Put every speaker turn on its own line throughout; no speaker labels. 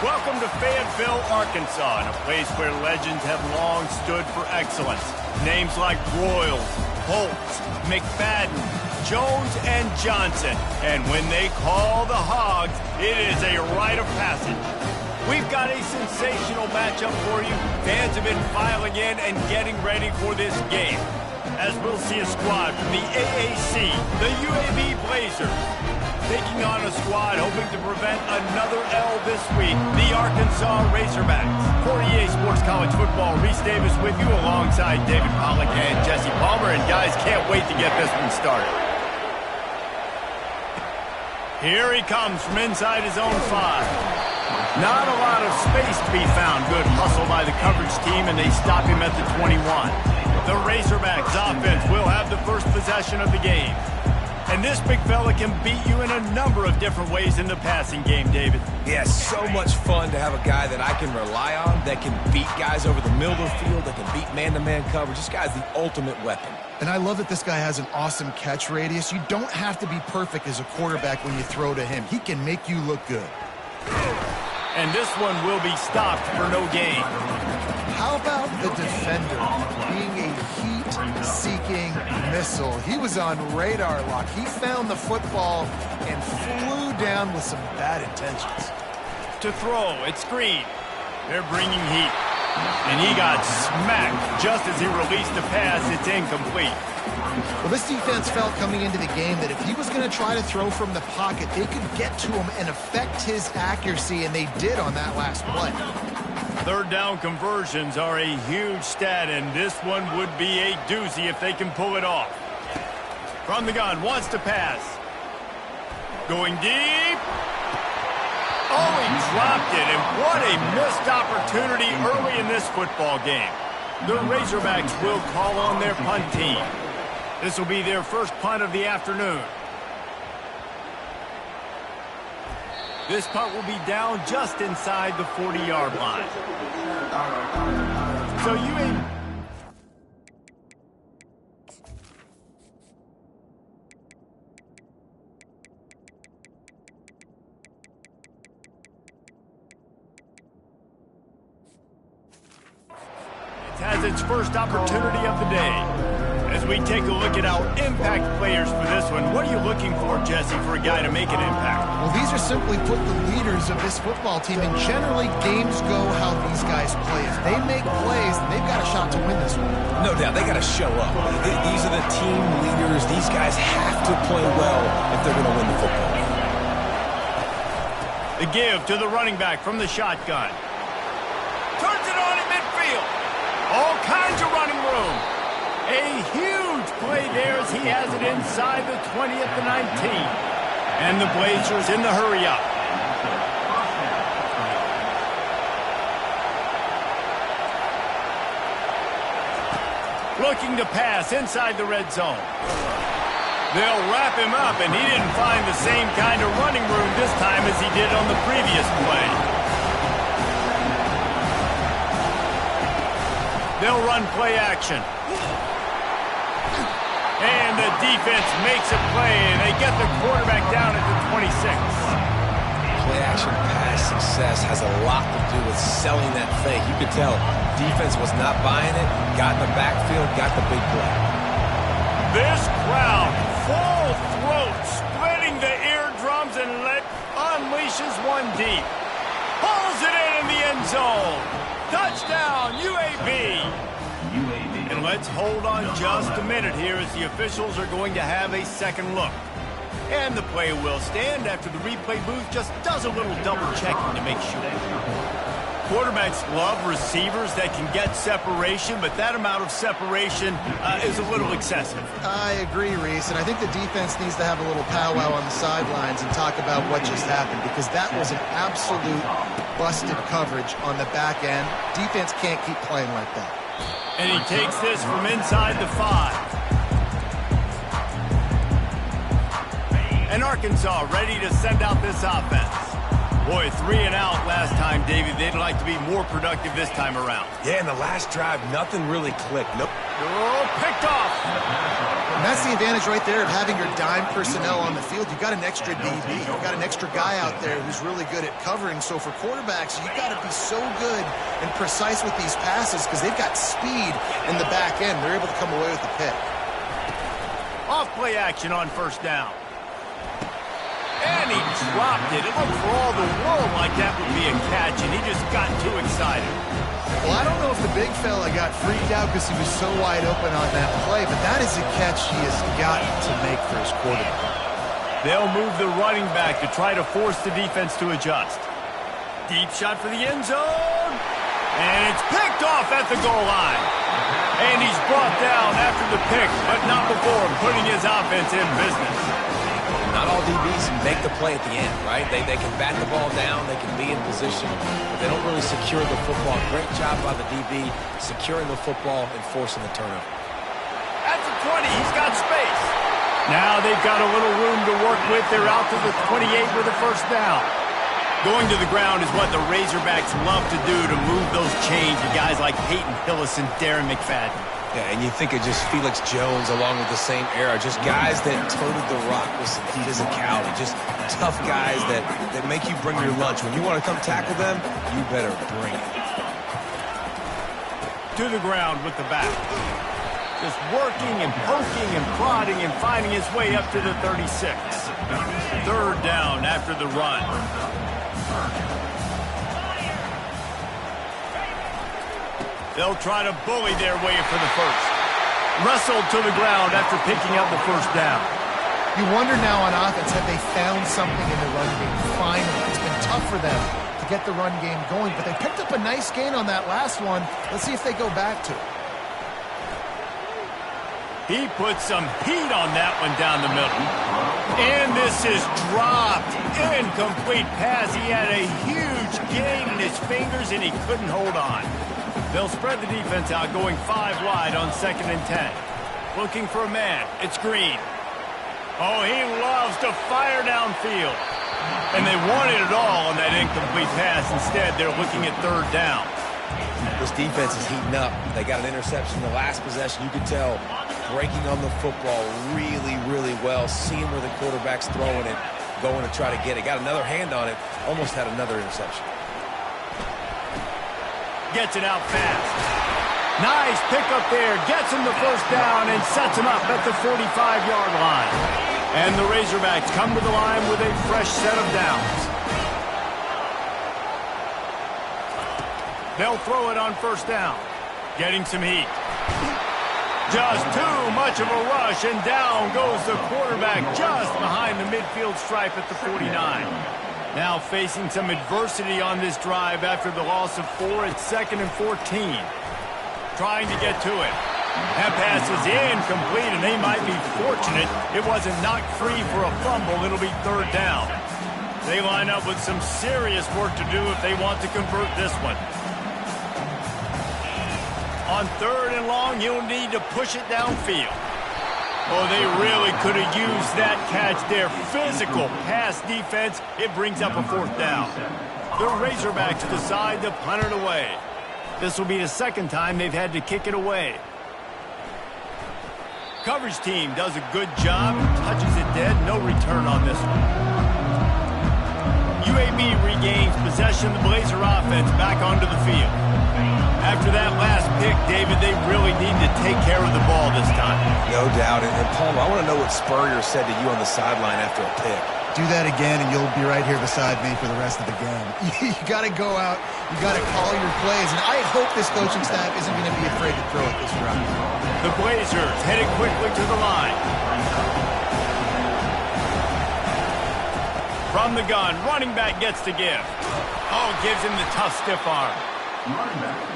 Welcome to Fayetteville, Arkansas, a place where legends have long stood for excellence. Names like Broyles, Holtz, McFadden, Jones, and Johnson. And when they call the Hogs, it is a rite of passage. We've got a sensational matchup for you. Fans have been filing in and getting ready for this game, as we'll see a squad from the AAC, the UAB Blazers, taking on a squad hoping to prevent another L this week, the Arkansas Razorbacks. For EA Sports College Football, Reese Davis with you alongside David Pollack and Jesse Palmer. And guys, can't wait to get this one started. Here he comes from inside his own 5. Not a lot of space to be found. Good hustle by the coverage team, and they stop him at the 21. The Razorbacks offense will have the first possession of the game. And this big fella can beat you in a number of different ways in the passing game, David.
Yeah, so much fun to have a guy that I can rely on, that can beat guys over the middle of the field, that can beat man-to-man coverage. This guy's the ultimate weapon.
And I love that this guy has an awesome catch radius. You don't have to be perfect as a quarterback when you throw to him. He can make you look good.
And this one will be stopped for no gain.
How about the defender being a heat-seeking missile? He was on radar lock. He found the football and flew down with some bad intentions.
To throw, it's screen. They're bringing heat. And he got smacked just as he released the pass. It's incomplete.
Well, this defense felt coming into the game that if he was going to try to throw from the pocket, they could get to him and affect his accuracy, and they did on that last play.
Third down conversions are a huge stat, and this one would be a doozy if they can pull it off. From the gun, wants to pass. Going deep. Oh, he dropped it, and what a missed opportunity early in this football game. The Razorbacks will call on their punt team. This will be their first punt of the afternoon. This punt will be down just inside the 40-yard line. So it has its first opportunity of the day. As we take a look at our impact players for this one, what are you looking for, Jesse, for a guy to make an impact?
Well, these are simply put the leaders of this football team, and generally games go how these guys play. If they make plays, they've got a shot to win this one.
No doubt, they got to show up. These are the team leaders. These guys have to play well if they're going to win the football game.
The give to the running back from the shotgun. Turns it on in midfield. All kinds of running room. A huge play there as he has it inside the 20 at the 19. And the Blazers in the hurry-up. Looking to pass inside the red zone. They'll wrap him up, and he didn't find the same kind of running room this time as he did on the previous play. They'll run play action. And the defense makes a play, and they get the quarterback down at the 26.
Play-action pass success has a lot to do with selling that fake. You could tell defense was not buying it, got in the backfield, got the big play.
This crowd, full throat, splitting the eardrums, and unleashes one deep. Pulls it in the end zone. Touchdown, UAB. And let's hold on just a minute here as the officials are going to have a second look. And the play will stand after the replay booth just does a little double checking to make sure. Quarterbacks love receivers that can get separation, but that amount of separation is a little excessive.
I agree, Reese, and I think the defense needs to have a little powwow on the sidelines and talk about what just happened, because that was an absolute busted coverage on the back end. Defense can't keep playing like that.
And he takes this from inside the 5. And Arkansas ready to send out this offense. Boy, 3 and out last time, Davey. They'd like to be more productive this time around.
Yeah, in the last drive, nothing really clicked. Nope.
Oh, picked off.
And that's the advantage right there of having your dime personnel on the field. You got an extra DB. You got an extra guy out there who's really good at covering. So for quarterbacks, you got to be so good and precise with these passes because they've got speed in the back end. They're able to come away with the pick.
Off play action on first down. And he dropped it. It looked for all the world like that would be a catch, and he just got too excited.
Well, I don't know if the big fella got freaked out because he was so wide open on that play, but that is a catch he has got to make for his quarterback.
They'll move the running back to try to force the defense to adjust. Deep shot for the end zone. And it's picked off at the goal line. And he's brought down after the pick, but not before putting his offense in business.
Not all DBs make the play at the end, right? They can bat the ball down, they can be in position, but they don't really secure the football. Great job by the DB securing the football and forcing the turnover.
At the 20, he's got space. Now they've got a little room to work with. They're out to the 28 with a first down. Going to the ground is what the Razorbacks love to do to move those chains to guys like Peyton Hillis and Darren McFadden.
Yeah, and you think of just Felix Jones along with the same era, just guys that toted the rock with some physicality, just tough guys that make you bring your lunch. When you want to come tackle them, you better bring it.
To the ground with the back. Just working and poking and prodding and finding his way up to the 36. Third down after the run. They'll try to bully their way for the first. Wrestled to the ground after picking up the first down.
You wonder now on offense, have they found something in the run game? Finally, it's been tough for them to get the run game going, but they picked up a nice gain on that last one. Let's see if they go back to it.
He put some heat on that one down the middle. And this is dropped. Incomplete pass. He had a huge gain in his fingers, and he couldn't hold on. They'll spread the defense out, going 5 wide on 2nd and 10. Looking for a man. It's Green. Oh, he loves to fire downfield. And they wanted it all on that incomplete pass. Instead, they're looking at 3rd down.
This defense is heating up. They got an interception the last possession. You could tell breaking on the football really, really well, seeing where the quarterback's throwing it, going to try to get it. Got another hand on it, almost had another interception.
Gets it out fast. Nice pickup there. Gets him the first down and sets him up at the 45-yard line. And the Razorbacks come to the line with a fresh set of downs. They'll throw it on first down. Getting some heat. Just too much of a rush, and down goes the quarterback just behind the midfield stripe at the 49. Now facing some adversity on this drive after the loss of 4 at 2nd and 14. Trying to get to it. That pass is incomplete, and they might be fortunate it wasn't knocked free for a fumble. It'll be 3rd down. They line up with some serious work to do if they want to convert this one. On 3rd and long, you'll need to push it downfield. Oh, they really could have used that catch there. Physical pass defense. It brings up a 4th down. The Razorbacks decide to punt it away. This will be the 2nd time they've had to kick it away. Coverage team does a good job. Touches it dead. No return on this one. UAB regains possession. The Blazer offense back onto the field. After that last pick, David, they really need to take care of the ball this time.
No doubt. And Palmer, I want to know what Spurrier said to you on the sideline after a pick.
Do that again, and you'll be right here beside me for the rest of the game. You got to go out. You got to call your plays. And I hope this coaching staff isn't going to be afraid to throw it this round.
The Blazers headed quickly to the line. From the gun, running back gets to give. Oh, gives him the tough stiff arm.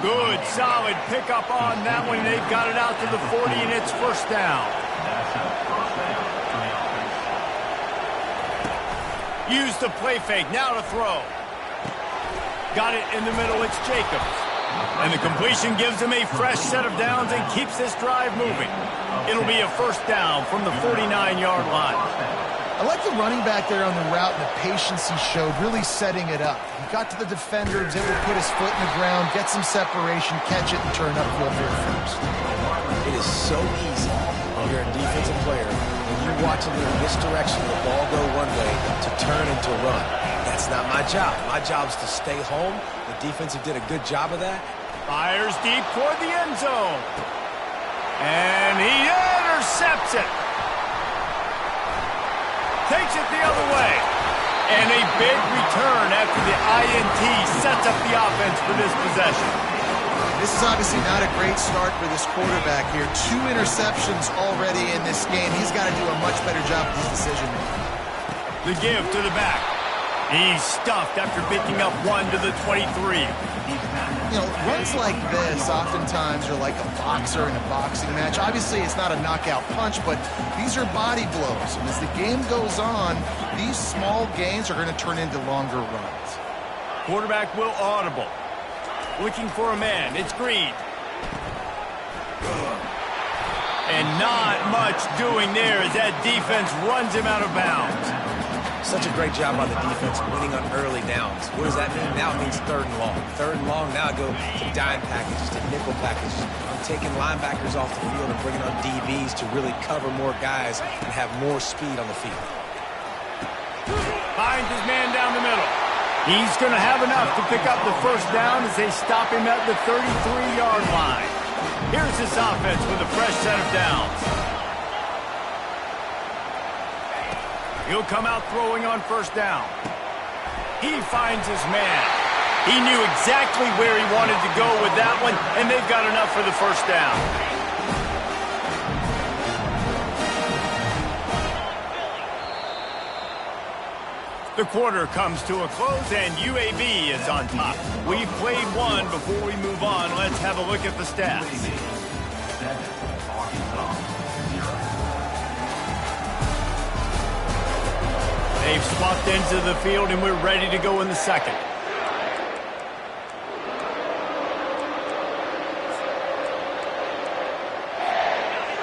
Good, solid pickup on that one. They've got it out to the 40, and it's first down. Use the play fake, now to throw. Got it in the middle, it's Jacobs. And the completion gives him a fresh set of downs and keeps this drive moving. It'll be a first down from the 49-yard line.
I like the running back there on the route and the patience he showed, really setting it up. He got to the defender, was able to put his foot in the ground, get some separation, catch it, and turn upfield for the first.
It is so easy when you're a defensive player, when you watch a little misdirection, the ball go one way, to turn and to run. That's not my job. My job is to stay home. The defensive did a good job of that.
Fires deep toward the end zone. And he intercepts it. Takes it the other way. And a big return after the INT sets up the offense for this possession.
This is obviously not a great start for this quarterback here. 2 interceptions already in this game. He's got to do a much better job with his decision-making.
The give to the back. He's stuffed after picking up 1 to the 23.
You know, runs like this oftentimes are like a boxer in a boxing match. Obviously, it's not a knockout punch, but these are body blows. And as the game goes on, these small gains are going to turn into longer runs.
Quarterback will audible. Looking for a man. It's Green. And not much doing there as that defense runs him out of bounds.
Such a great job by the defense winning on early downs. What does that mean? Now it means 3rd and long. 3rd and long, now I go to dime packages, to nickel packages. I'm taking linebackers off the field and bringing on DBs to really cover more guys and have more speed on the field.
Finds his man down the middle. He's going to have enough to pick up the first down as they stop him at the 33-yard line. Here's this offense with a fresh set of downs. He'll come out throwing on first down. He finds his man. He knew exactly where he wanted to go with that one, and they've got enough for the first down. The quarter comes to a close, and UAB is on top. We've played one. Before we move on, let's have a look at the stats. They've swapped ends of the field, and we're ready to go in the second.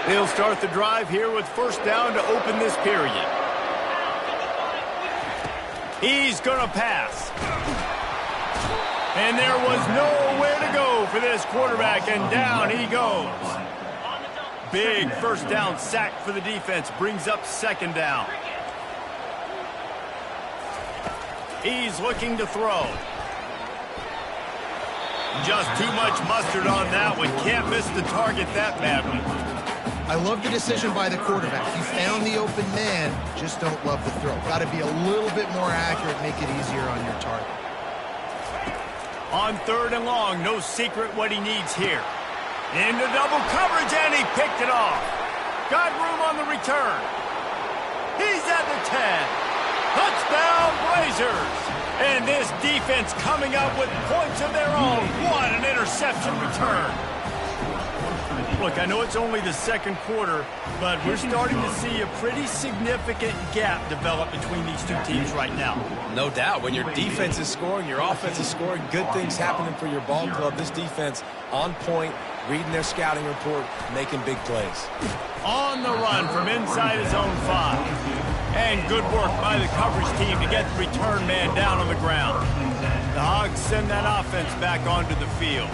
They'll start the drive here with first down to open this period. He's going to pass. And there was nowhere to go for this quarterback, and down he goes. Big first down sack for the defense, brings up second down. He's looking to throw. Just too much mustard on that one. Can't miss the target that badly.
I love the decision by the quarterback. He found the open man, just don't love the throw. Got to be a little bit more accurate, make it easier on your target.
On 3rd and long, no secret what he needs here. Into double coverage, and he picked it off. Got room on the return. He's at the 10. Touchdown, Blazers! And this defense coming up with points of their own. What an interception return. Look, I know it's only the second quarter, but we're starting to see a pretty significant gap develop between these two teams right now.
No doubt. When your defense is scoring, your offense is scoring, good things happening for your ball club. This defense on point, reading their scouting report, making big plays.
On the run from inside his own 5. And good work by the coverage team to get the return man down on the ground. The Hogs send that offense back onto the field.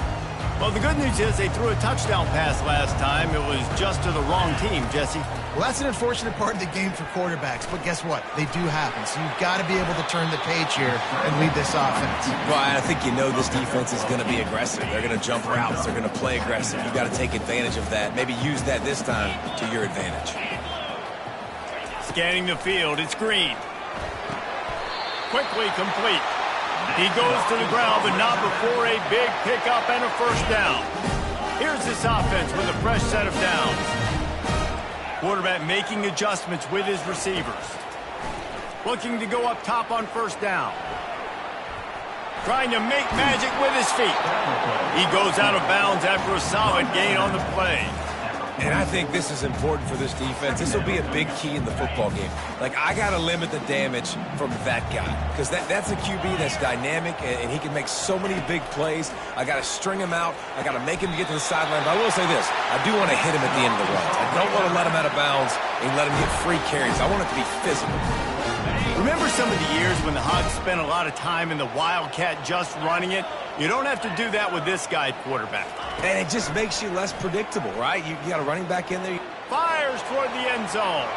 Well, the good news is they threw a touchdown pass last time. It was just to the wrong team, Jesse.
Well, that's an unfortunate part of the game for quarterbacks, but guess what? They do happen. So you've got to be able to turn the page here and lead this offense.
Well, I think you know this defense is going to be aggressive. They're going to jump routes. They're going to play aggressive. You've got to take advantage of that. Maybe use that this time to your advantage.
Scanning the field, it's Green. Quickly complete. He goes to the ground, but not before a big pickup and a first down. Here's this offense with a fresh set of downs. Quarterback making adjustments with his receivers. Looking to go up top on first down. Trying to make magic with his feet. He goes out of bounds after a solid gain on the play.
And I think this is important for this defense. This will be a big key in the football game. Like, I got to limit the damage from that guy because that's a QB that's dynamic, and he can make so many big plays. I got to string him out. I got to make him get to the sideline. But I will say this. I do want to hit him at the end of the runs. I don't want to let him out of bounds and let him get free carries. I want it to be physical.
Remember some of the years when the Hogs spent a lot of time in the Wildcat just running it? You don't have to do that with this guy at quarterback.
And it just makes you less predictable, right? You got a running back in there.
Fires toward the end zone.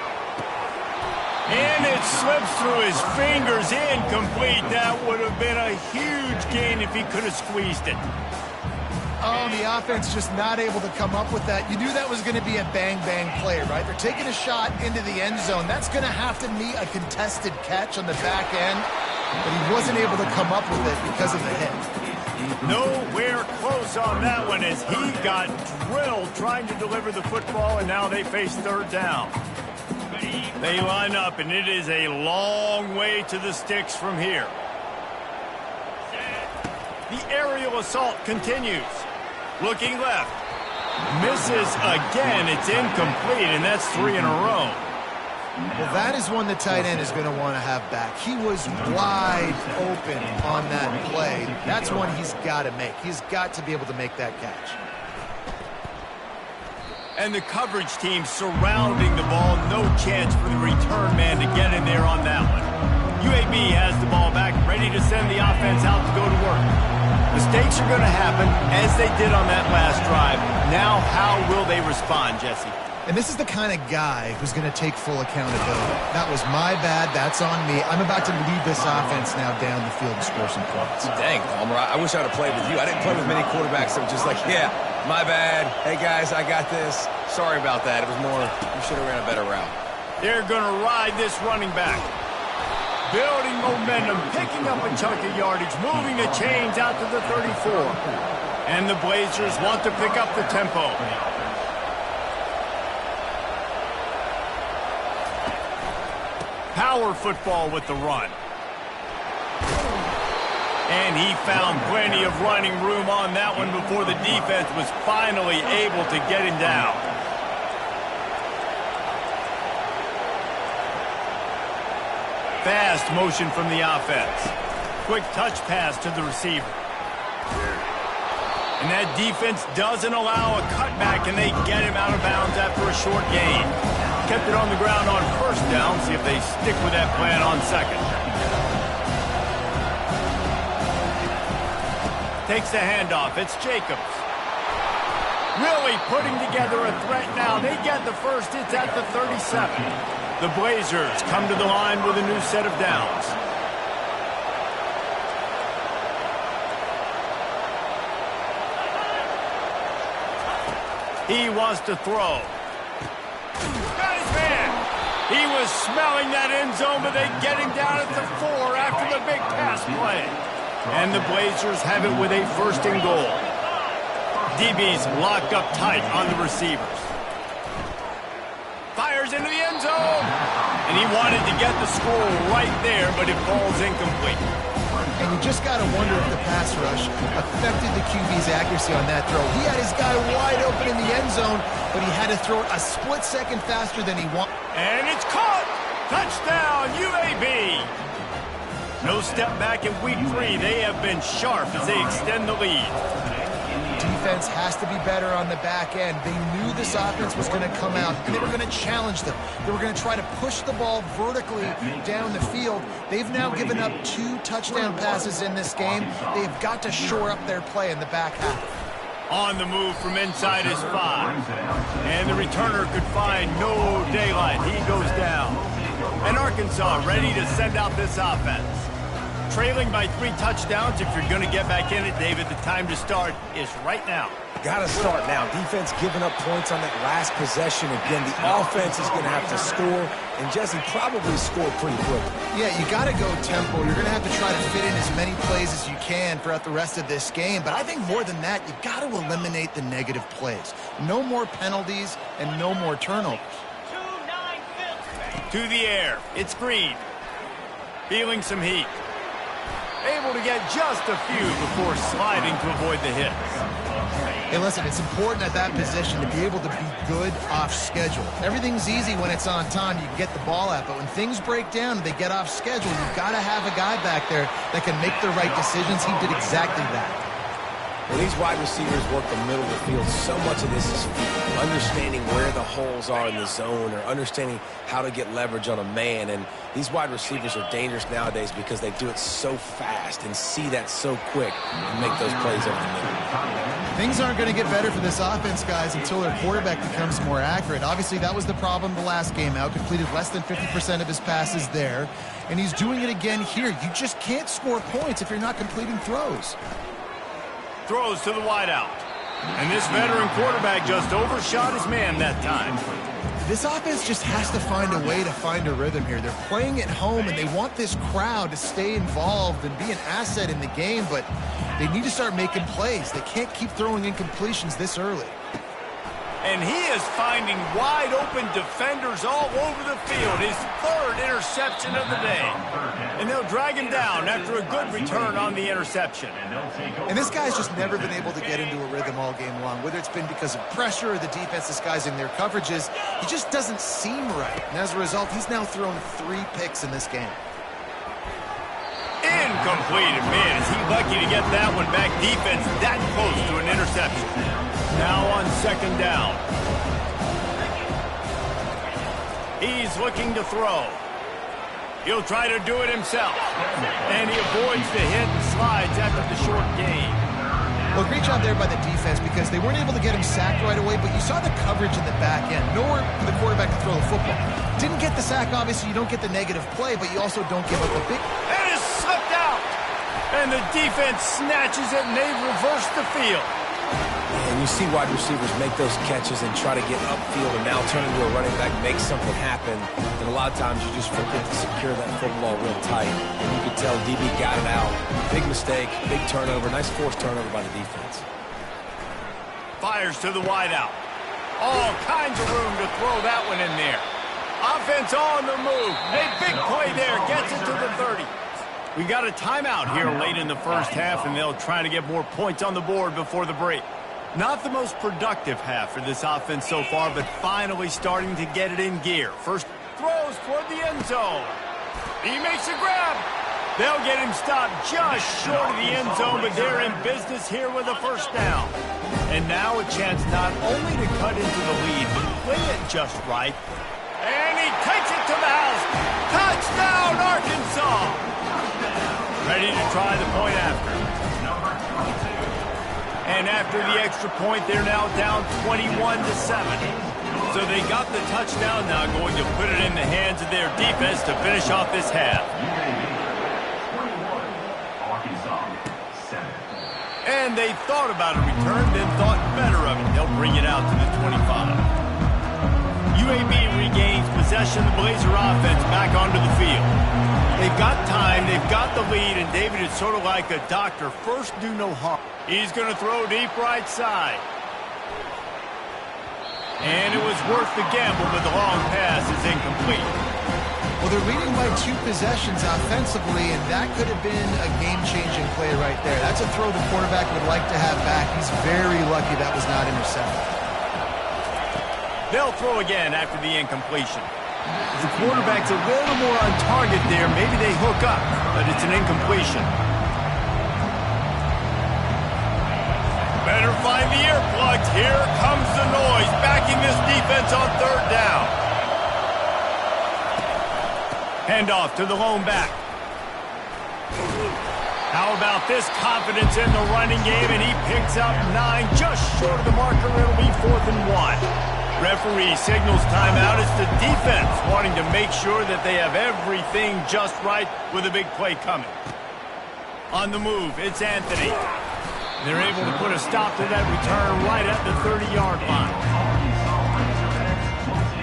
And it slips through his fingers, incomplete. That would have been a huge gain if he could have squeezed it.
Oh, the offense just not able to come up with that. You knew that was going to be a bang-bang play, right? They're taking a shot into the end zone. That's going to have to meet a contested catch on the back end, but he wasn't able to come up with it because of the hit.
Nowhere close on that one as he got drilled trying to deliver the football, and now they face third down. They line up, and it is a long way to the sticks from here. The aerial assault continues. Looking left. Misses again. It's incomplete, and that's 3 in a row.
Well, that is one the tight end is going to want to have back. He was wide open on that play. That's one he's got to make. He's got to be able to make that catch.
And the coverage team surrounding the ball. No chance for the return man to get in there on that one. UAB has the ball back, ready to send the offense out to go to work. Mistakes are going to happen, as they did on that last drive. Now, how will they respond, Jesse?
And this is the kind of guy who's going to take full accountability. That was my bad. That's on me. I'm about to lead this offense now down the field and score some points.
Dang, Palmer, I wish I'd have played with you. I didn't play with many quarterbacks that were just like, yeah, my bad. Hey, guys, I got this. Sorry about that. It was more, you should have ran a better route.
They're going to ride this running back. Building momentum, picking up a chunk of yardage, moving the chains out to the 34. And the Blazers want to pick up the tempo. Power football with the run. And he found plenty of running room on that one before the defense was finally able to get him down. Fast motion from the offense. Quick touch pass to the receiver. And that defense doesn't allow a cutback, and they get him out of bounds after a short gain. Kept it on the ground on first down. See if they stick with that plan on second. Takes the handoff. It's Jacobs. Really putting together a threat now. They get the first. It's at the 37. The Blazers come to the line with a new set of downs. He wants to throw. Got his man. He was smelling that end zone, but they get him down at the 4 after the big pass play. And the Blazers have it with a first and goal. DB's locked up tight on the receivers. Fires into the end zone. And he wanted to get the score right there, but it falls incomplete.
And you just got to wonder if the pass rush affected the QB's accuracy on that throw. He had his guy wide open in the end zone, but he had to throw it a split second faster than he wanted.
And it's caught! Touchdown, UAB! No step back in week 3. They have been sharp as they extend the lead.
Defense has to be better on the back end. They knew this offense was going to come out, and they were going to challenge them. They were going to try to push the ball vertically down the field. They've now given up 2 touchdown passes in this game. They've got to shore up their play in the back half.
On the move from inside his 5. And the returner could find no daylight. He goes down. And Arkansas ready to send out this offense. Trailing by 3 touchdowns. If you're going to get back in it, David, the time to start is right now.
Got to start now. Defense giving up points on that last possession. Again, the offense is going to have to score, and Jesse probably score pretty quick.
Yeah, you got to go tempo. You're going to have to try to fit in as many plays as you can throughout the rest of this game. But I think more than that, you got to eliminate the negative plays. No more penalties and no more turnovers.
To the air. It's Green. Feeling some heat. Able to get just a few before sliding to avoid the hits.
Hey, listen, it's important at that position to be able to be good off schedule. Everything's easy when it's on time. You can get the ball out, but when things break down and they get off schedule, you've got to have a guy back there that can make the right decisions. He did exactly that.
When these wide receivers work the middle of the field, so much of this is understanding where the holes are in the zone or understanding how to get leverage on a man. And these wide receivers are dangerous nowadays because they do it so fast and see that so quick and make those plays over the middle.
Things aren't going to get better for this offense, guys, until their quarterback becomes more accurate. Obviously, that was the problem the last game out. Completed less than 50% of his passes there. And he's doing it again here. You just can't score points if you're not completing throws.
Throws to the wideout. And this veteran quarterback just overshot his man that time.
This offense just has to find a way to find a rhythm here. They're playing at home, and they want this crowd to stay involved and be an asset in the game, but they need to start making plays. They can't keep throwing incompletions this early.
And he is finding wide-open defenders all over the field. His third interception of the day. And they'll drag him down after a good return on the interception.
And this guy's just never been able to get into a rhythm all game long. Whether it's been because of pressure or the defense disguising their coverages, he just doesn't seem right. And as a result, he's now thrown 3 picks in this game.
Incomplete. Man, is he lucky to get that one back. Defense that close to an interception. Now on second down. He's looking to throw. He'll try to do it himself. And he avoids the hit and slides after the short gain.
Well, great job there by the defense because they weren't able to get him sacked right away, but you saw the coverage in the back end. Nowhere for the quarterback to throw the football. Didn't get the sack, obviously. You don't get the negative play, but you also don't give up a big...
It is slipped out. And the defense snatches it, and they've reversed the field.
And you see wide receivers make those catches and try to get upfield and now turn into a running back, make something happen. And a lot of times you just forget to secure that football real tight. And you can tell DB got it out. Big mistake, big turnover, nice forced turnover by the defense.
Fires to the wideout. All kinds of room to throw that one in there. Offense on the move. A big play there. Gets it to the 30. We got a timeout here late in the first half, and they'll try to get more points on the board before the break. Not the most productive half for this offense so far, but finally starting to get it in gear. First throws toward the end zone. He makes a grab. They'll get him stopped just short of the end zone, but they're in business here with a first down. And now a chance not only to cut into the lead, but play it just right. And he takes it to the house. Touchdown, Arkansas! Ready to try the point after. And after the extra point, they're now down 21-7. So they got the touchdown, now going to put it in the hands of their defense to finish off this half. And they thought about a return, then thought better of it. They'll bring it out to the 25. UAB regains possession of the Blazer offense back onto the field. They've got time, they've got the lead, and David is sort of like a doctor. First, do no harm. He's going to throw deep right side. And it was worth the gamble, but the long pass is incomplete.
Well, they're leading by 2 possessions offensively, and that could have been a game-changing play right there. That's a throw the quarterback would like to have back. He's very lucky that was not intercepted.
They'll throw again after the incompletion. If the quarterback's a little more on target there, maybe they hook up, but it's an incompletion. Better find the earplugs. Here comes the noise, backing this defense on third down. Handoff to the lone back. How about this confidence in the running game, and he picks up 9, just short of the marker. It'll be 4th and 1. Referee signals timeout. It's the defense wanting to make sure that they have everything just right with a big play coming. On the move, it's Anthony. They're able to put a stop to that return right at the 30-yard line.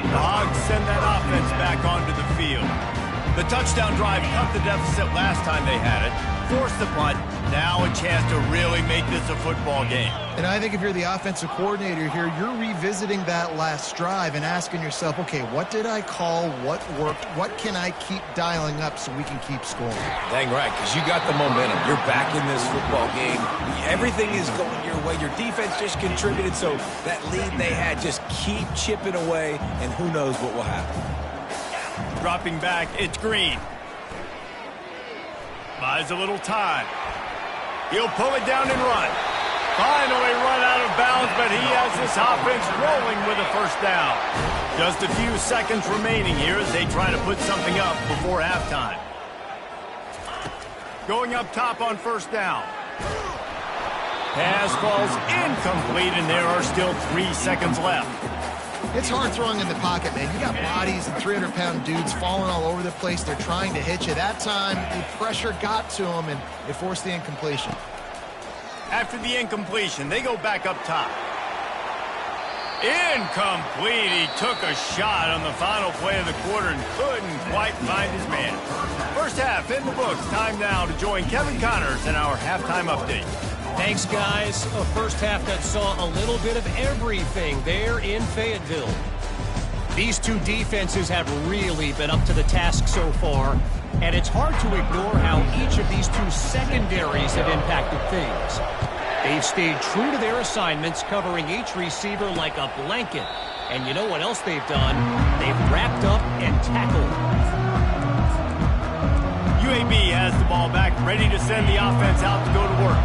The Hogs send that offense back onto the field. The touchdown drive cut the deficit last time they had it. Forced the punt. Now a chance to really make this a football game.
And I think if you're the offensive coordinator here, you're revisiting that last drive and asking yourself, okay, what did I call? What worked? What can I keep dialing up so we can keep scoring?
Dang right, because you got the momentum. You're back in this football game. Everything is going your way. Your defense just contributed, so that lead they had, just keep chipping away, and who knows what will happen.
Dropping back, it's Green. Buys a little time. He'll pull it down and run. Finally run out of bounds, but he has this offense rolling with a first down. Just a few seconds remaining here as they try to put something up before halftime. Going up top on first down. Pass falls incomplete, and there are still 3 seconds left.
It's hard throwing in the pocket, man. You got bodies and 300-pound dudes falling all over the place. They're trying to hit you. That time, the pressure got to them, and it forced the incompletion.
After the incompletion, they go back up top. Incomplete. He took a shot on the final play of the quarter and couldn't quite find his man. First half in the books. Time now to join Kevin Connors in our halftime update.
Thanks, guys. A first half that saw a little bit of everything there in Fayetteville. These two defenses have really been up to the task so far, and it's hard to ignore how each of these two secondaries have impacted things. They've stayed true to their assignments, covering each receiver like a blanket. And you know what else they've done? They've wrapped up and tackled.
UAB has the ball back, ready to send the offense out to go to work.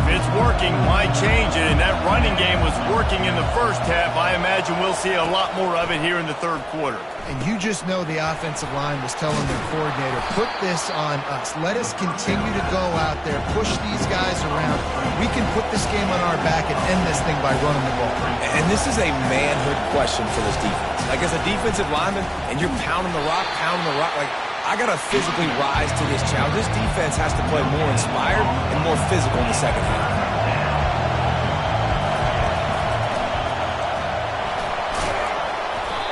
If it's working, why change it? And that running game was working in the first half. I imagine we'll see a lot more of it here in the third quarter.
And you just know the offensive line was telling their coordinator, put this on us. Let us continue to go out there, push these guys around. We can put this game on our back and end this thing by running the ball.
And this is a manhood question for this defense. Like, as a defensive lineman, and you're pounding the rock, like, I got to physically rise to this challenge. This defense has to play more inspired and more physical in the second half.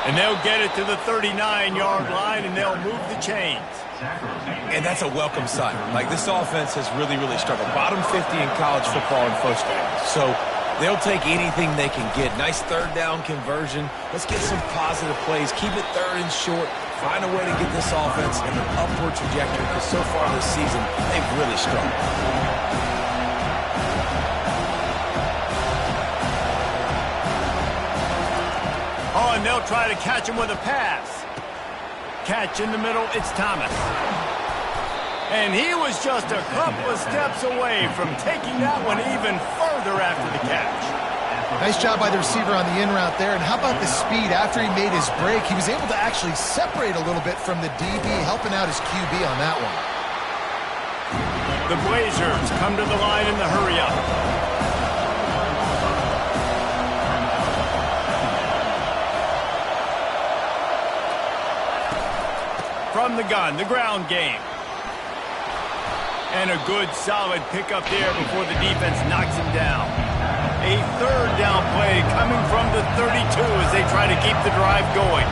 And they'll get it to the 39-yard line, and they'll move the chains.
And that's a welcome sight. Like, this offense has really, really struggled. Bottom 50 in college football in first downs. So they'll take anything they can get. Nice third down conversion. Let's get some positive plays. Keep it third and short. Find a way to get this offense in an upward trajectory, because so far this season, they've really struggled.
Oh, and they'll try to catch him with a pass. Catch in the middle, it's Thomas. And he was just a couple of steps away from taking that one even further after the catch.
Nice job by the receiver on the in route there. And how about the speed? After he made his break, he was able to actually separate a little bit from the DB, helping out his QB on that one.
The Blazers come to the line in the hurry-up. From the gun, the ground game. And a good, solid pickup there before the defense knocks him down. A third down play coming from the 32 as they try to keep the drive going.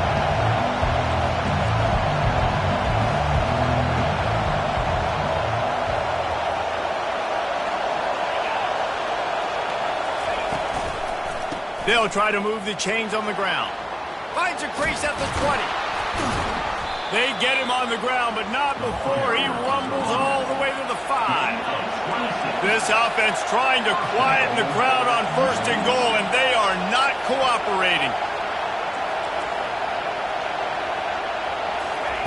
They'll try to move the chains on the ground. Finds a crease at the 20. They get him on the ground, but not before he rumbles all the way to the 5. This offense trying to quieten the crowd on first and goal, and they are not cooperating.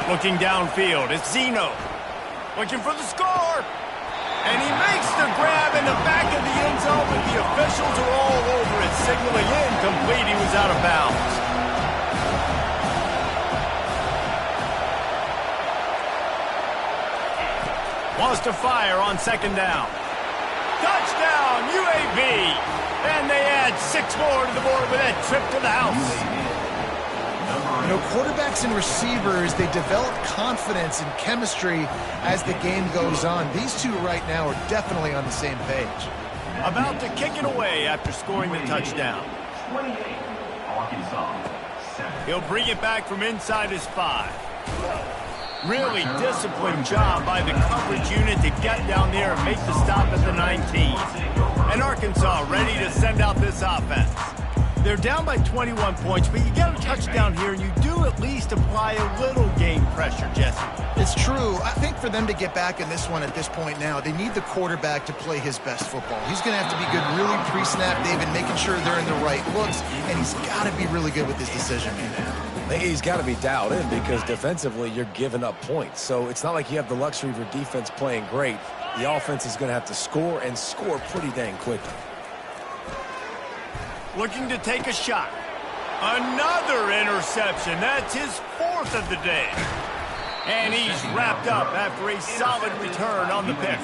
Looking downfield, it's Zeno. Looking for the score. And he makes the grab in the back of the end zone, but the officials are all over it, signaling incomplete. He was out of bounds. Wants to fire on second down. Touchdown, UAB! And they add 6 more to the board with that trip to the house.
You know, quarterbacks and receivers, they develop confidence and chemistry as the game goes on. These two right now are definitely on the same page.
About to kick it away after scoring the touchdown. He'll bring it back from inside his 5. Really disciplined job by the coverage unit to get down there and make the stop at the 19. And Arkansas ready to send out this offense. They're down by 21 points, but you get a touchdown here, and you do at least apply a little game pressure, Jesse.
It's true. I think for them to get back in this one at this point now, they need the quarterback to play his best football. He's going to have to be good really pre-snap, David, making sure they're in the right looks, and he's got to be really good with his decision-making.
He's got to be dialed in because defensively you're giving up points. So it's not like you have the luxury of your defense playing great. The offense is going to have to score and score pretty dang quickly.
Looking to take a shot. Another interception. That's his 4th of the day. And he's wrapped up after a solid return on the pick.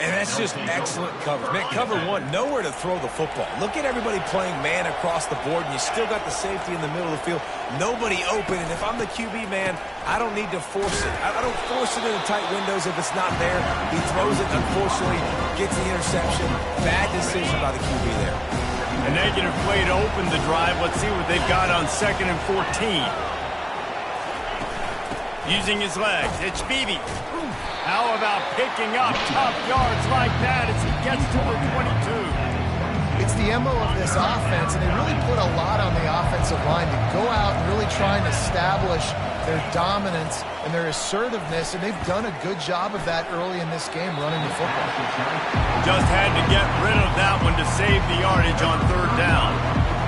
And that's just excellent coverage. Man, cover one, nowhere to throw the football. Look at everybody playing man across the board, and you still got the safety in the middle of the field. Nobody open, and if I'm the QB, man, I don't need to force it. I don't force it into tight windows if it's not there. He throws it, unfortunately, gets the interception. Bad decision by the QB there.
A negative play to open the drive. Let's see what they've got on 2nd and 14. Using his legs, it's Beebe. How about picking up tough yards like that as he gets to the 22?
It's the MO of this offense, and they really put a lot on the offensive line to go out and really try and establish their dominance and their assertiveness, and they've done a good job of that early in this game running the football.
Just had to get rid of that one to save the yardage on 3rd down.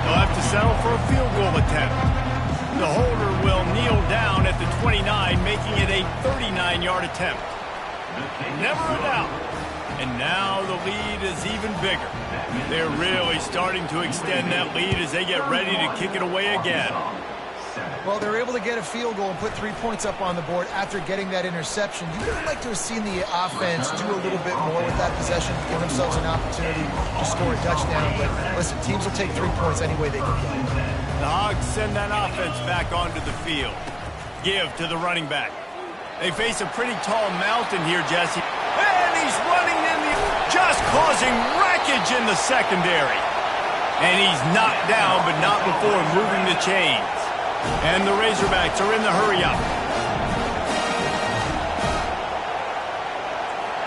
They'll have to settle for a field goal attempt. The holder will kneel down at the 29, making it a 39-yard attempt. Never a doubt. And now the lead is even bigger. They're really starting to extend that lead as they get ready to kick it away again.
Well, they're able to get a field goal and put 3 points up on the board after getting that interception. You would like to have seen the offense do a little bit more with that possession, give themselves an opportunity to score a touchdown. But listen, teams will take 3 points any way they can go.
The Hogs send that offense back onto the field. Give to the running back. They face a pretty tall mountain here, Jesse. And he's running in the... just causing wreckage in the secondary. And he's knocked down, but not before moving the chains. And the Razorbacks are in the hurry-up.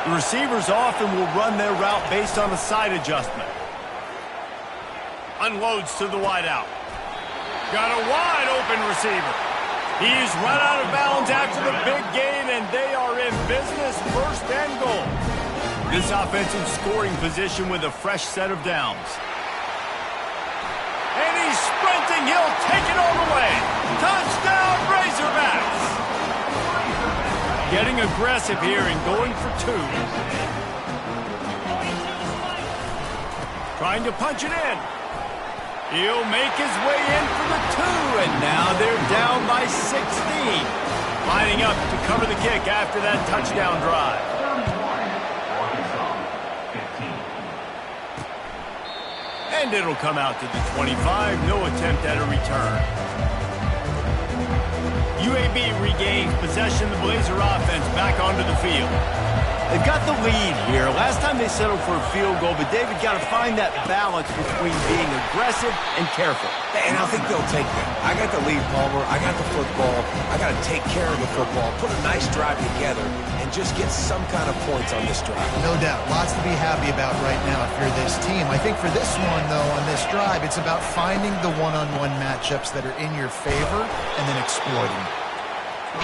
The receivers often will run their route based on a side adjustment. Unloads to the wideout. Got a wide-open receiver. He's run out of bounds after the big gain, and they are in business, 1st and goal. This offensive scoring position with a fresh set of downs. And he's sprinting. He'll take it all the way. Touchdown, Razorbacks. Getting aggressive here and going for 2. Trying to punch it in. He'll make his way in for the 2, and now they're down by 16. Lining up to cover the kick after that touchdown drive. And it'll come out to the 25. No attempt at a return. UAB regains possession of the Blazer offense back onto the field. They've got the lead here. Last time they settled for a field goal, but David got to find that balance between being aggressive and careful.
And I think they'll take that. I got the lead, Palmer. I got the football. I got to take care of the football, put a nice drive together, and just get some kind of points on this drive.
No doubt. Lots to be happy about right now if you're this team. I think for this one, though, on this drive, it's about finding the one-on-one matchups that are in your favor and then exploiting.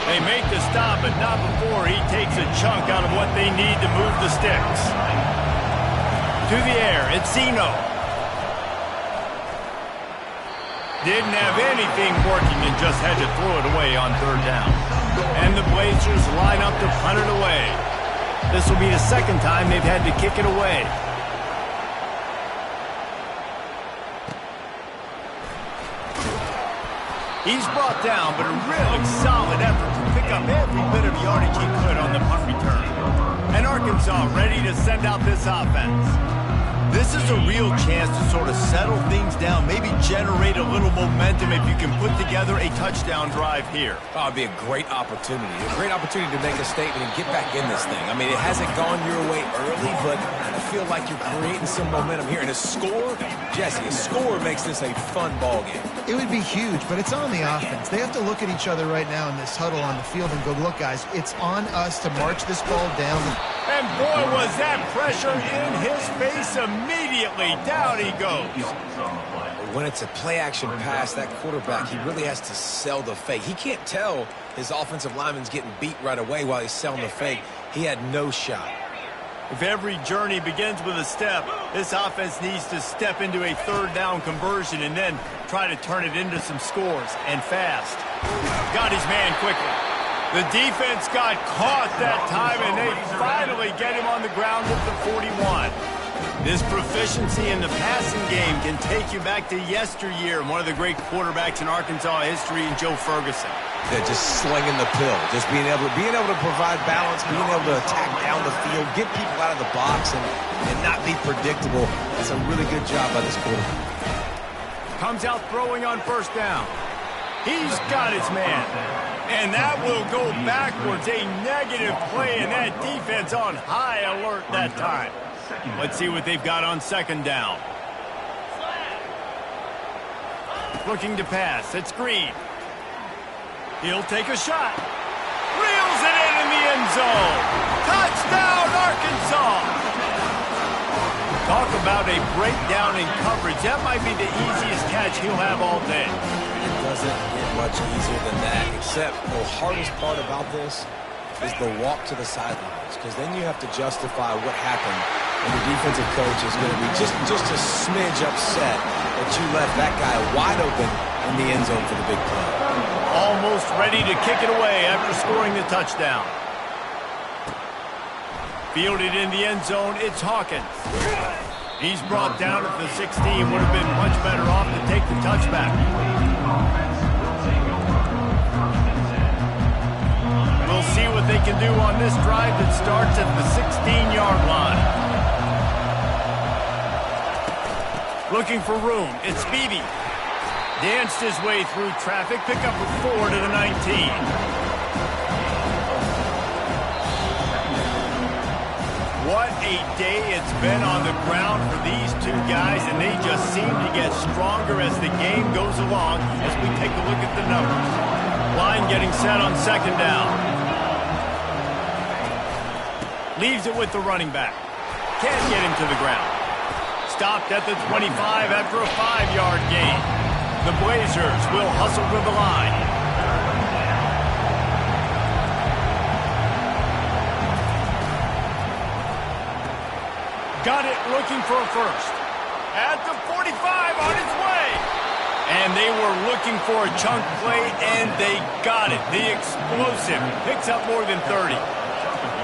They make the stop, but not before he takes a chunk out of what they need to move the sticks. To the air, it's Zeno. Didn't have anything working and just had to throw it away on 3rd down. And the Blazers line up to punt it away. This will be the 2nd time they've had to kick it away. He's brought down, but a really solid effort to pick up every bit of yardage he could on the punt return. And Arkansas ready to send out this offense. This is a real chance to sort of settle things down, maybe generate a little momentum if you can put together a touchdown drive here.
Oh, it'd be a great opportunity to make a statement and get back in this thing. I mean, it hasn't gone your way early, but I feel like you're creating some momentum here. And a score, Jesse, a score makes this a fun ball game.
It would be huge, but it's on the offense. They have to look at each other right now in this huddle on the field and go, look, guys, it's on us to march this ball down.
And boy, was that pressure in his face immediately. Down he goes.
when it's a play-action pass, that quarterback, he really has to sell the fake. He can't tell his offensive lineman's getting beat right away while he's selling the fake. He had no shot.
If every journey begins with a step, this offense needs to step into a third down conversion and then try to turn it into some scores, and fast. Got his man quickly. The defense got caught that time, and they finally get him on the ground at the 41. This proficiency in the passing game can take you back to yesteryear, one of the great quarterbacks in Arkansas history, in Joe Ferguson.
Yeah, just slinging the pill, just being able to provide balance, being able to attack down the field, get people out of the box, and not be predictable. That's a really good job by this quarterback.
Comes out throwing on first down. He's got his man. And that will go backwards. A negative play, and that defense on high alert that time. Let's see what they've got on second down. Looking to pass. It's Green. He'll take a shot. Reels it in the end zone. Touchdown, Arkansas! Talk about a breakdown in coverage. That might be the easiest catch he'll have all day.
It doesn't get much easier than that, except the hardest part about this is the walk to the sidelines, because then you have to justify what happened, and the defensive coach is going to be just a smidge upset that you left that guy wide open in the end zone for the big play.
Almost ready to kick it away after scoring the touchdown. Fielded in the end zone, it's Hawkins. He's brought down at the 16. Would have been much better off to take the touchback. We'll see what they can do on this drive that starts at the 16-yard line. Looking for room, it's Beebe. Danced his way through traffic, pick up a 4 to the 19. What a day it's been on the ground for these two guys, and they just seem to get stronger as the game goes along as we take a look at the numbers. Line getting set on second down. Leaves it with the running back. Can't get him to the ground. Stopped at the 25 after a 5-yard gain. The Blazers will hustle to the line. Got it, looking for a first. At the 45, on its way. And they were looking for a chunk play, and they got it. The explosive picks up more than 30.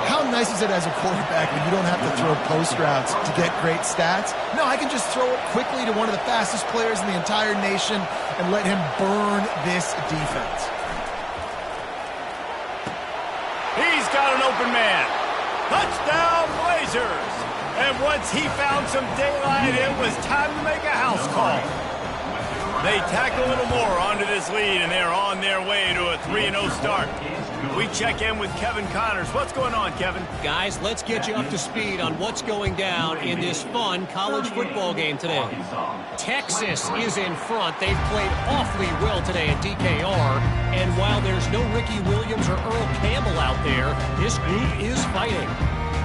How nice is it as a quarterback when you don't have to throw post routes to get great stats? No, I can just throw it quickly to one of the fastest players in the entire nation and let him burn this defense.
He's got an open man. Touchdown, Blazers! And once he found some daylight, it was time to make a house call. They tack a little more onto this lead, and they're on their way to a 3-0 start. We check in with Kevin Connors. What's going on, Kevin?
Guys, let's get you up to speed on what's going down in this fun college football game today. Texas is in front. They've played awfully well today at DKR. And while there's no Ricky Williams or Earl Campbell out there, this group is fighting.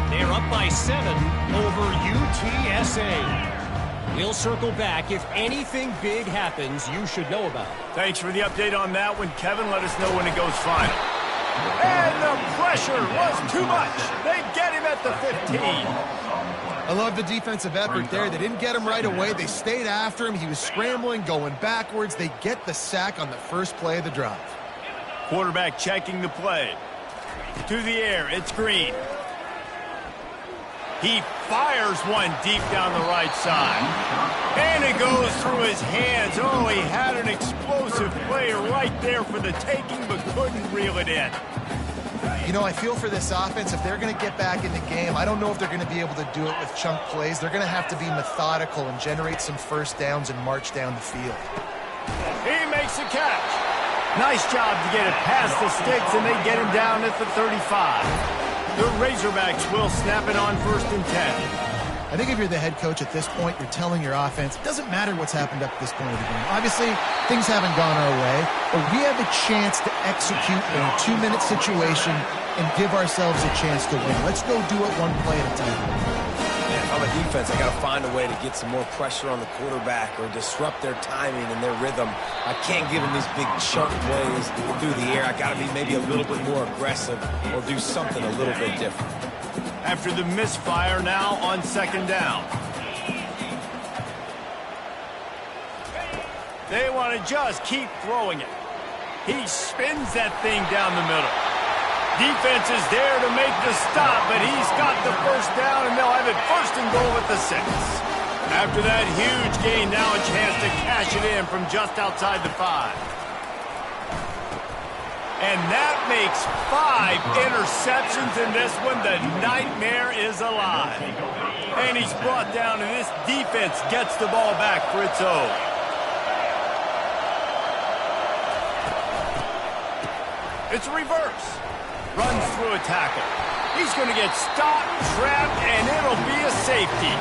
They're up by 7 over UTSA. We'll circle back. If anything big happens, you should know about it.
Thanks for the update on that one, Kevin. Let us know when it goes final. And the pressure was too much. They get him at the 15.
I love the defensive effort there. They didn't get him right away. They stayed after him. He was scrambling, going backwards. They get the sack on the first play of the drive.
Quarterback checking the play. To the air, it's Green. He fires one deep down the right side. And it goes through his hands. Oh, he had an explosive play right there for the taking, but couldn't reel it in.
You know, I feel for this offense, if they're going to get back in the game, I don't know if they're going to be able to do it with chunk plays. They're going to have to be methodical and generate some first downs and march down the field.
He makes a catch. Nice job to get it past the sticks, and they get him down at the 35. The Razorbacks will snap it on 1st and 10.
I think if you're the head coach at this point, you're telling your offense, it doesn't matter what's happened up to this point of the game. Obviously, things haven't gone our way, but we have a chance to execute in a 2-minute situation and give ourselves a chance to win. Let's go do it one play at a time.
If I'm a defense, I got to find a way to get some more pressure on the quarterback or disrupt their timing and their rhythm. I can't give them these big chunk plays through the air. I got to be maybe a little bit more aggressive or do something a little bit different.
After the misfire, now on second down. They want to just keep throwing it. He spins that thing down the middle. Defense is there to make the stop, but he's got the first down, and they'll have it first and goal at the 6. After that huge gain, now a chance to cash it in from just outside the 5. And that makes 5 interceptions in this one. The nightmare is alive. And he's brought down, and this defense gets the ball back for its own. It's a reverse. Runs through a tackle. He's going to get stopped, trapped, and it'll be a safety.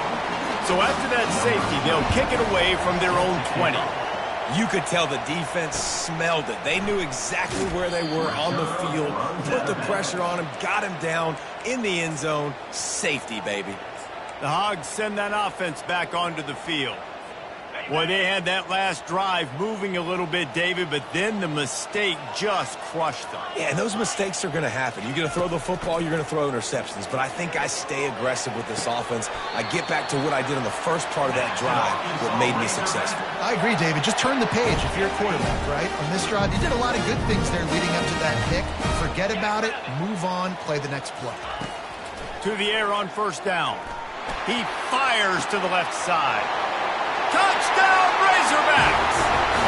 So after that safety, they'll kick it away from their own 20.
You could tell the defense smelled it. They knew exactly where they were on the field, put the pressure on him, got him down in the end zone. Safety, baby.
The Hogs send that offense back onto the field. Boy, they had that last drive moving a little bit, David, but then the mistake just crushed them.
Yeah, and those mistakes are going to happen. You're going to throw the football, you're going to throw interceptions. But I think I stay aggressive with this offense. I get back to what I did in the first part of that drive that made me successful.
I agree, David. Just turn the page if you're a quarterback, right? On this drive, you did a lot of good things there leading up to that pick. Forget about it, move on, play the next play.
To the air on first down. He fires to the left side. Touchdown, Razorbacks!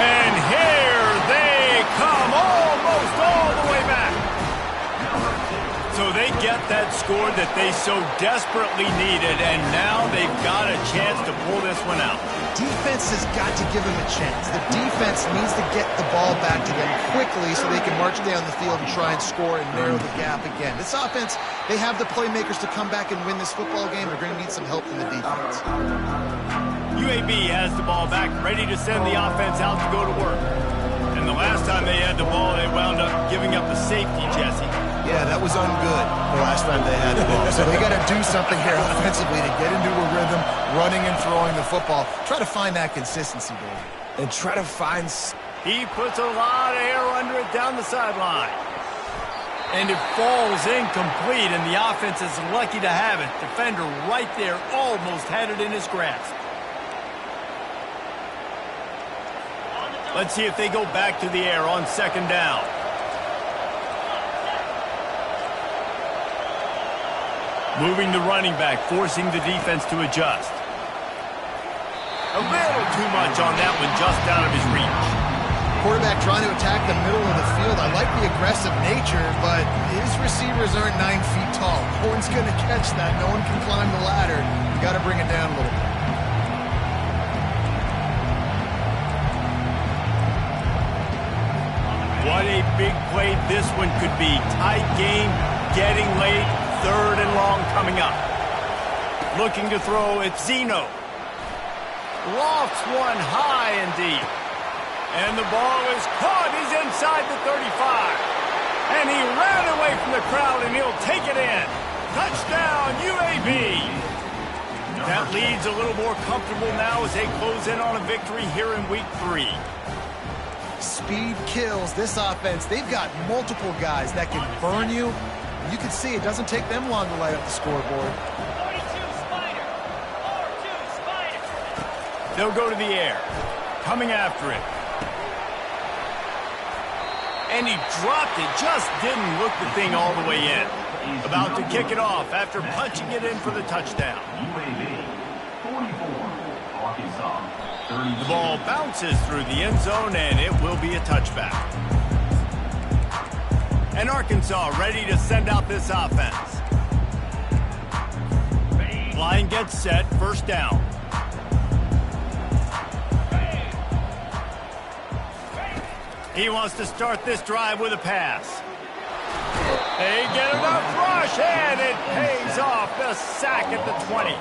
And here they come, almost all the way back. So they get that score that they so desperately needed, and now they've got a chance to pull this one out.
Defense has got to give them a chance. The defense needs to get the ball back to them quickly so they can march down the field and try and score and narrow the gap again. This offense, they have the playmakers to come back and win this football game. They're going to need some help from the defense.
UAB has the ball back, ready to send the offense out to go to work. And the last time they had the ball, they wound up giving up a safety, Jesse.
Yeah, that was ungood the last time they had the ball. So they got to do something here offensively to get into a rhythm, running and throwing the football. Try to find that consistency, Dave.
And try to find...
He puts a lot of air under it down the sideline. And it falls incomplete, and the offense is lucky to have it. Defender right there almost had it in his grasp. Let's see if they go back to the air on second down. Moving the running back, forcing the defense to adjust. A little too much on that one, just out of his reach.
Quarterback trying to attack the middle of the field. I like the aggressive nature, but his receivers aren't 9 feet tall. No one's going to catch that. No one can climb the ladder. You got to bring it down a little bit.
What a big play this one could be. Tight game, getting late, third and long coming up. Looking to throw, it's Zeno. Lofts one high and deep. And the ball is caught. He's inside the 35. And he ran away from the crowd, and he'll take it in. Touchdown, UAB. That lead's a little more comfortable now as they close in on a victory here in week 3.
Speed kills. This offense, they've got multiple guys that can burn you. You can see it doesn't take them long to light up the scoreboard.
42 Spider. 42 Spider. They'll go to the air. Coming after it. And he dropped it. Just didn't look the thing all the way in. About to kick it off after punching it in for the touchdown. The ball bounces through the end zone, and it will be a touchback. And Arkansas ready to send out this offense. Line gets set, first down. He wants to start this drive with a pass. They get enough rush, and it pays off. The sack at the 20.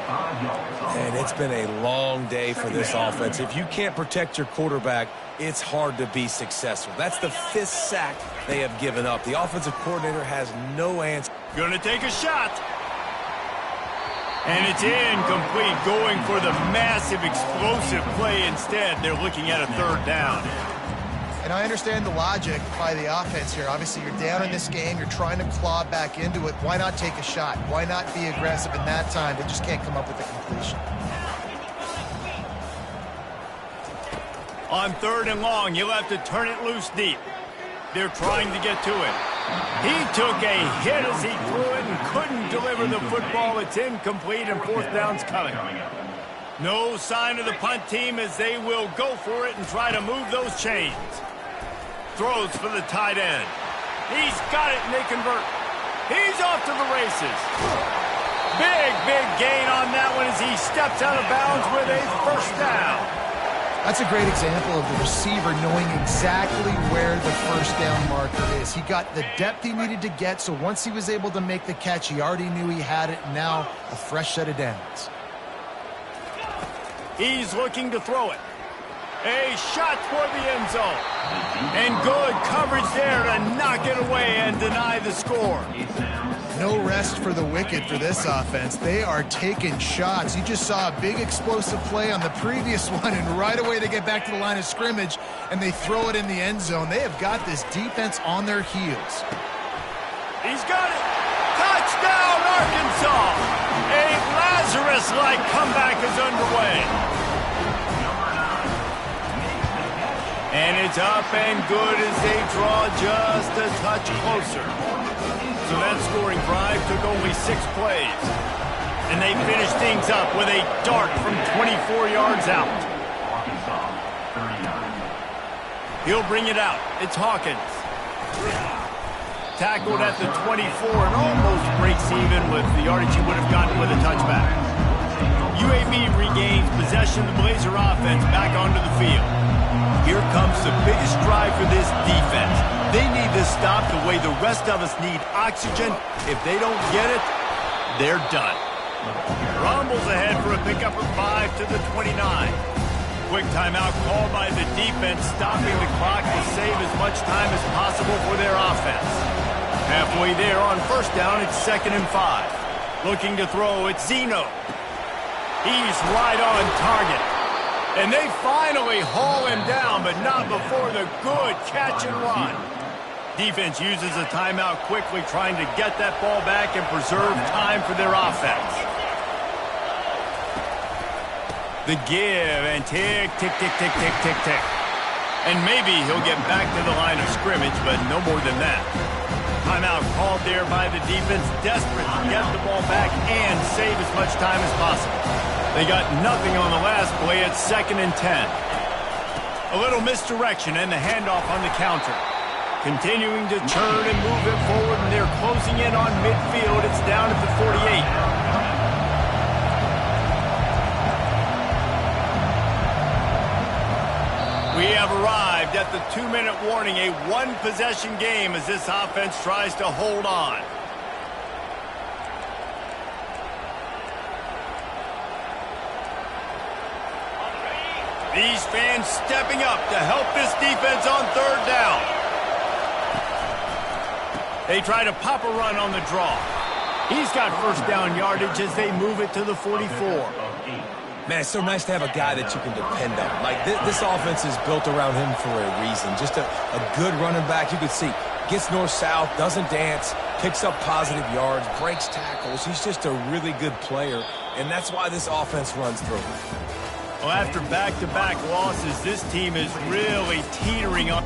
And it's been a long day for this offense. If you can't protect your quarterback, it's hard to be successful. That's the 5th sack they have given up. The offensive coordinator has no answer.
Gonna take a shot. And it's incomplete, going for the massive explosive play instead. They're looking at a third down.
And I understand the logic by the offense here. Obviously, you're down in this game. You're trying to claw back into it. Why not take a shot? Why not be aggressive in that time? They just can't come up with a completion.
On 3rd and long, you'll have to turn it loose deep. They're trying to get to it. He took a hit as he threw it and couldn't deliver the football. It's incomplete, and 4th down's coming. No sign of the punt team as they will go for it and try to move those chains. Throws for the tight end. He's got it, and they convert. He's off to the races. Big gain on that one as he steps out of bounds with a 1st down.
That's a great example of the receiver knowing exactly where the 1st down marker is. He got the depth he needed to get, so once he was able to make the catch, he already knew he had it. Now a fresh set of downs.
He's looking to throw it. A shot toward the end zone. And good coverage there to knock it away and deny the score.
No rest for the wicked for this offense. They are taking shots. You just saw a big explosive play on the previous one, and right away they get back to the line of scrimmage, and they throw it in the end zone. They have got this defense on their heels.
He's got it. Touchdown, Arkansas. A Lazarus-like comeback is underway. And it's up and good as they draw just a touch closer. So that scoring drive took only 6 plays. And they finished things up with a dart from 24 yards out. He'll bring it out. It's Hawkins. Tackled at the 24 and almost breaks even with the yardage he would have gotten with a touchback. UAB regains possession of the Blazer offense back onto the field. Here comes the biggest drive for this defense. They need to stop the way the rest of us need oxygen. If they don't get it, they're done. Rumbles ahead for a pickup of 5 to the 29. Quick timeout called by the defense, stopping the clock to save as much time as possible for their offense. Halfway there on 1st down, it's 2nd and 5. Looking to throw, it's Zeno. He's right on target. And they finally haul him down, but not before the good catch and run. Defense uses a timeout quickly, trying to get that ball back and preserve time for their offense. The give, and tick, tick, tick, tick, tick, tick, tick. And maybe he'll get back to the line of scrimmage, but no more than that. Timeout called there by the defense, desperate to get the ball back and save as much time as possible. They got nothing on the last play at 2nd and 10. A little misdirection and the handoff on the counter. Continuing to churn and move it forward, and they're closing in on midfield. It's down at the 48. We have arrived at the 2-minute warning, a 1-possession game as this offense tries to hold on. These fans stepping up to help this defense on 3rd down. They try to pop a run on the draw. He's got 1st down yardage as they move it to the 44.
Man, it's so nice to have a guy that you can depend on. Like, this offense is built around him for a reason. Just a good running back. You can see, gets north-south, doesn't dance, picks up positive yards, breaks tackles. He's just a really good player, and that's why this offense runs through.
Well, after back-to-back losses, this team is really teetering up.